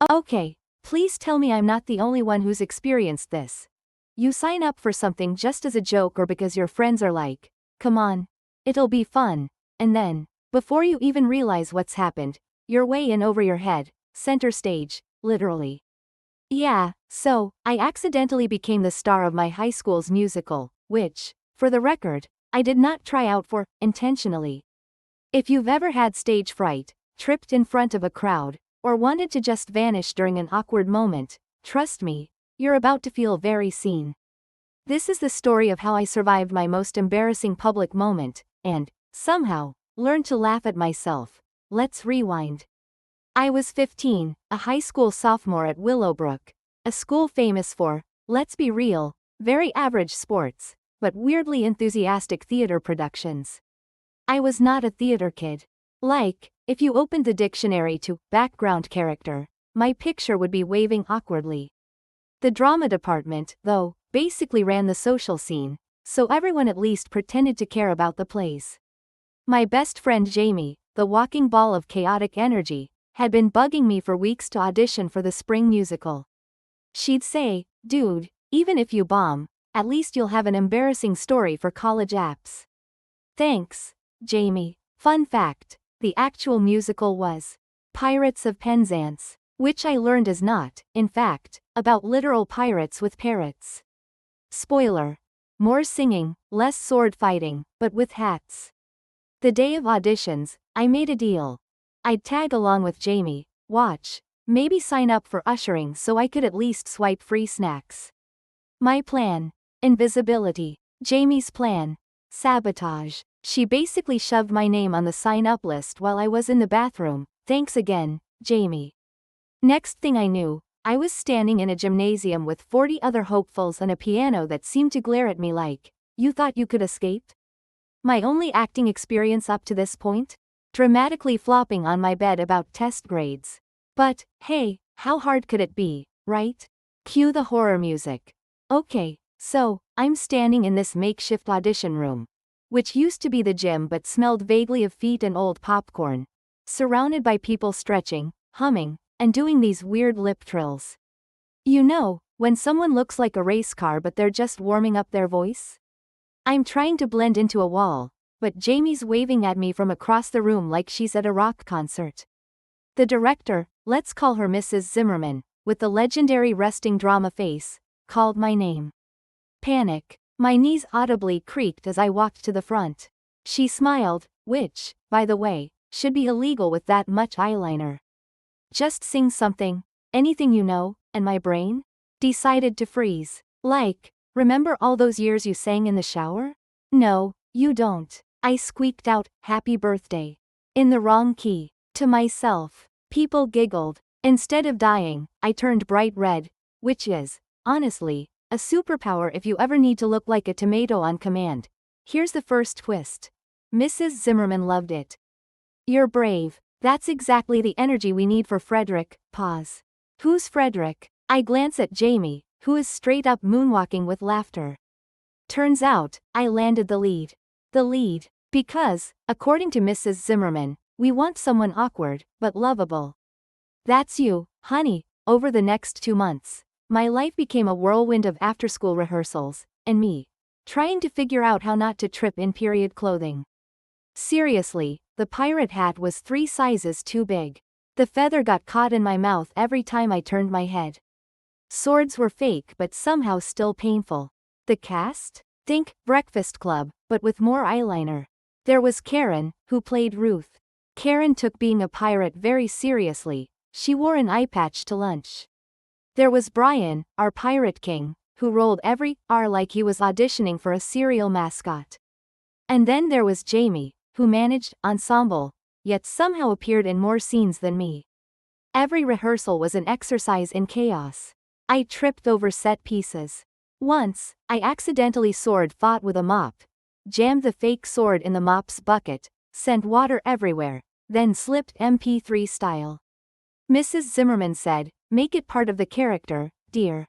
Okay, please tell me I'm not the only one who's experienced this. You sign up for something just as a joke or because your friends are like, come on, it'll be fun, and then, before you even realize what's happened, you're way in over your head, center stage, literally. Yeah, so, I accidentally became the star of my high school's musical, which, for the record, I did not try out for, intentionally. If you've ever had stage fright, tripped in front of a crowd, or wanted to just vanish during an awkward moment, trust me, you're about to feel very seen. This is the story of how I survived my most embarrassing public moment, and, somehow, learned to laugh at myself. Let's rewind. I was 15, a high school sophomore at Willowbrook, a school famous for, let's be real, very average sports, but weirdly enthusiastic theater productions. I was not a theater kid. Like, if you opened the dictionary to background character, my picture would be waving awkwardly. The drama department, though, basically ran the social scene, so everyone at least pretended to care about the plays. My best friend Jamie, the walking ball of chaotic energy, had been bugging me for weeks to audition for the spring musical. She'd say, dude, even if you bomb, at least you'll have an embarrassing story for college apps. Thanks, Jamie. Fun fact, the actual musical was Pirates of Penzance, which I learned is not, in fact, about literal pirates with parrots. Spoiler. More singing, less sword fighting, but with hats. The day of auditions, I made a deal. I'd tag along with Jamie, watch, maybe sign up for ushering so I could at least swipe free snacks. My plan. Invisibility. Jamie's plan. Sabotage. She basically shoved my name on the sign-up list while I was in the bathroom. Thanks again, Jamie. Next thing I knew, I was standing in a gymnasium with 40 other hopefuls and a piano that seemed to glare at me like, you thought you could escape? My only acting experience up to this point? Dramatically flopping on my bed about test grades. But, hey, how hard could it be, right? Cue the horror music. Okay, so, I'm standing in this makeshift audition room, which used to be the gym but smelled vaguely of feet and old popcorn, surrounded by people stretching, humming, and doing these weird lip trills. You know, when someone looks like a race car but they're just warming up their voice? I'm trying to blend into a wall, but Jamie's waving at me from across the room like she's at a rock concert. The director, let's call her Mrs. Zimmerman, with the legendary resting drama face, called my name. Panic. My knees audibly creaked as I walked to the front. She smiled, which, by the way, should be illegal with that much eyeliner. Just sing something, anything you know, and my brain decided to freeze. Like, remember all those years you sang in the shower? No, you don't. I squeaked out, happy birthday. In the wrong key. To myself. People giggled. Instead of dying, I turned bright red, which is, honestly, a superpower if you ever need to look like a tomato on command. Here's the first twist. Mrs. Zimmerman loved it. You're brave. That's exactly the energy we need for Frederick. Pause. Who's Frederick? I glance at Jamie, who is straight up moonwalking with laughter. Turns out, I landed the lead. The lead. Because, according to Mrs. Zimmerman, we want someone awkward, but lovable. That's you, honey. Over the next 2 months, my life became a whirlwind of after-school rehearsals, and me trying to figure out how not to trip in period clothing. Seriously, the pirate hat was 3 sizes too big. The feather got caught in my mouth every time I turned my head. Swords were fake but somehow still painful. The cast? Think Breakfast Club, but with more eyeliner. There was Karen, who played Ruth. Karen took being a pirate very seriously. She wore an eye patch to lunch. There was Brian, our pirate king, who rolled every R like he was auditioning for a cereal mascot. And then there was Jamie, who managed ensemble, yet somehow appeared in more scenes than me. Every rehearsal was an exercise in chaos. I tripped over set pieces. Once, I accidentally sword fought with a mop, jammed the fake sword in the mop's bucket, sent water everywhere, then slipped MP3 style. Mrs. Zimmerman said, make it part of the character, dear.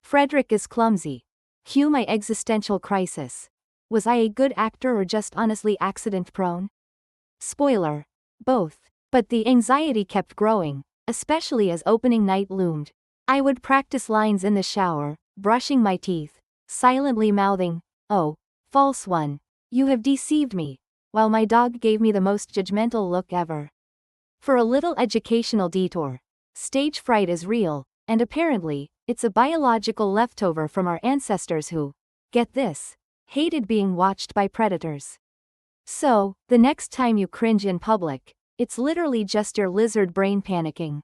Frederick is clumsy. Cue my existential crisis. Was I a good actor or just honestly accident prone? Spoiler. Both. But the anxiety kept growing. especially as opening night loomed. I would practice lines in the shower, brushing my teeth, silently mouthing, "Oh, false one, you have deceived me," while my dog gave me the most judgmental look ever. For a little educational detour, stage fright is real, and apparently, it's a biological leftover from our ancestors who, get this, hated being watched by predators. So, the next time you cringe in public, it's literally just your lizard brain panicking.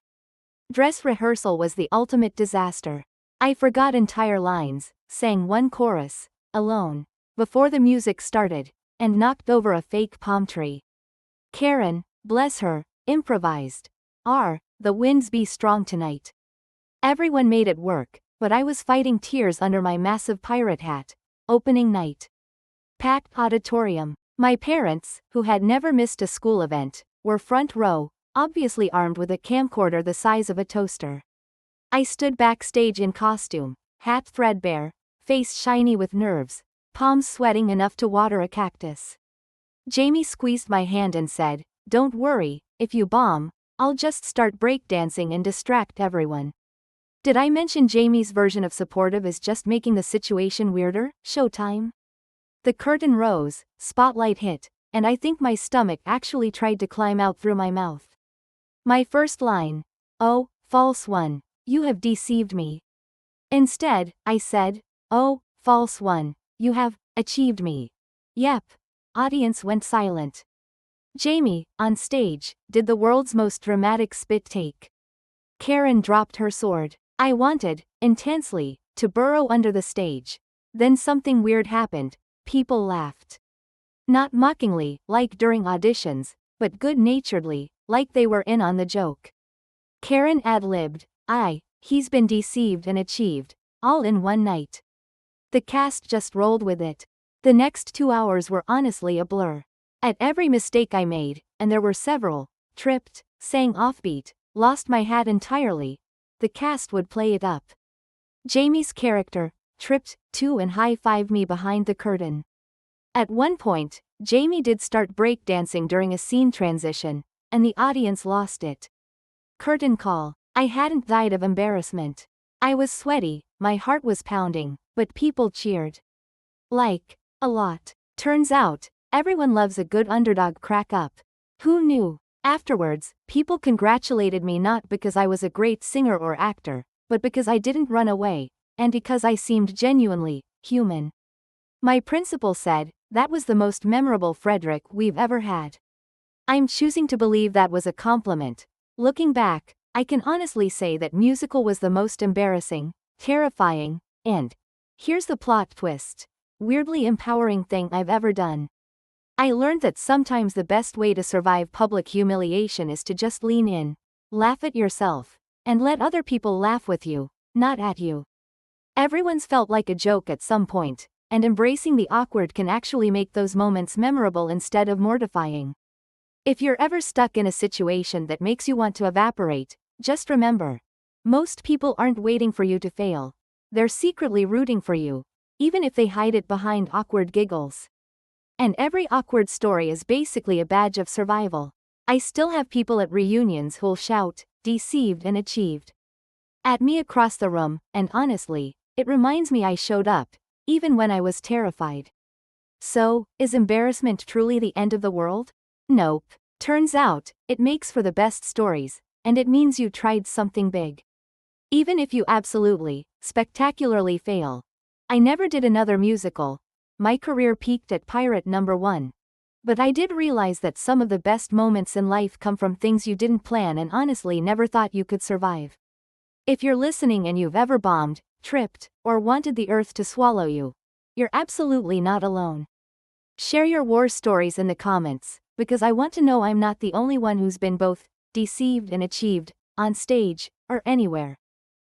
Dress rehearsal was the ultimate disaster. I forgot entire lines, sang one chorus, alone, before the music started, and knocked over a fake palm tree. Karen, bless her, improvised. The winds be strong tonight. Everyone made it work, but I was fighting tears under my massive pirate hat. Opening night. Packed auditorium. My parents, who had never missed a school event, were front row, obviously armed with a camcorder the size of a toaster. I stood backstage in costume, hat threadbare, face shiny with nerves, palms sweating enough to water a cactus. Jamie squeezed my hand and said, "Don't worry, if you bomb, I'll just start breakdancing and distract everyone." Did I mention Jamie's version of supportive is just making the situation weirder? Showtime. The curtain rose, spotlight hit, and I think my stomach actually tried to climb out through my mouth. My first line, "Oh, false one, you have deceived me." Instead, I said, "Oh, false one, you have achieved me." Yep. Audience went silent. Jamie, on stage, did the world's most dramatic spit take. Karen dropped her sword. I wanted, intensely, to burrow under the stage. Then something weird happened. People laughed. Not mockingly, like during auditions, but good-naturedly, like they were in on the joke. Karen ad-libbed, "He's been deceived and achieved, all in one night." The cast just rolled with it. The next 2 hours were honestly a blur. At every mistake I made, and there were several, tripped, sang offbeat, lost my hat entirely, the cast would play it up. Jamie's character tripped, too, and high-fived me behind the curtain. At one point, Jamie did start breakdancing during a scene transition, and the audience lost it. Curtain call. I hadn't died of embarrassment. I was sweaty, my heart was pounding, but people cheered. Like, a lot. Turns out, everyone loves a good underdog crack-up. Who knew? Afterwards, people congratulated me not because I was a great singer or actor, but because I didn't run away, and because I seemed genuinely human. My principal said, "That was the most memorable Frederick we've ever had." I'm choosing to believe that was a compliment. Looking back, I can honestly say that musical was the most embarrassing, terrifying, and, here's the plot twist, weirdly empowering thing I've ever done. I learned that sometimes the best way to survive public humiliation is to just lean in, laugh at yourself, and let other people laugh with you, not at you. Everyone's felt like a joke at some point, and embracing the awkward can actually make those moments memorable instead of mortifying. If you're ever stuck in a situation that makes you want to evaporate, just remember, most people aren't waiting for you to fail. They're secretly rooting for you, even if they hide it behind awkward giggles. And every awkward story is basically a badge of survival. I still have people at reunions who'll shout, "Deceived and achieved," at me across the room, and honestly, it reminds me I showed up, even when I was terrified. So, is embarrassment truly the end of the world? Nope. Turns out, it makes for the best stories, and it means you tried something big. Even if you absolutely, spectacularly fail. I never did another musical. My career peaked at Pirate number 1. But I did realize that some of the best moments in life come from things you didn't plan and honestly never thought you could survive. If you're listening and you've ever bombed, tripped, or wanted the earth to swallow you, you're absolutely not alone. Share your war stories in the comments, because I want to know I'm not the only one who's been both deceived and achieved, on stage, or anywhere.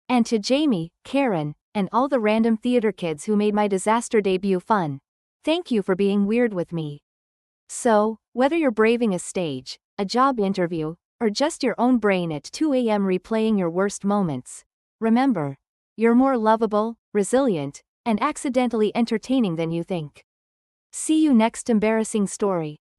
And to Jamie, Karen, and all the random theater kids who made my disaster debut fun, thank you for being weird with me. So, whether you're braving a stage, a job interview, or just your own brain at 2 a.m. replaying your worst moments, remember, you're more lovable, resilient, and accidentally entertaining than you think. See you next embarrassing story.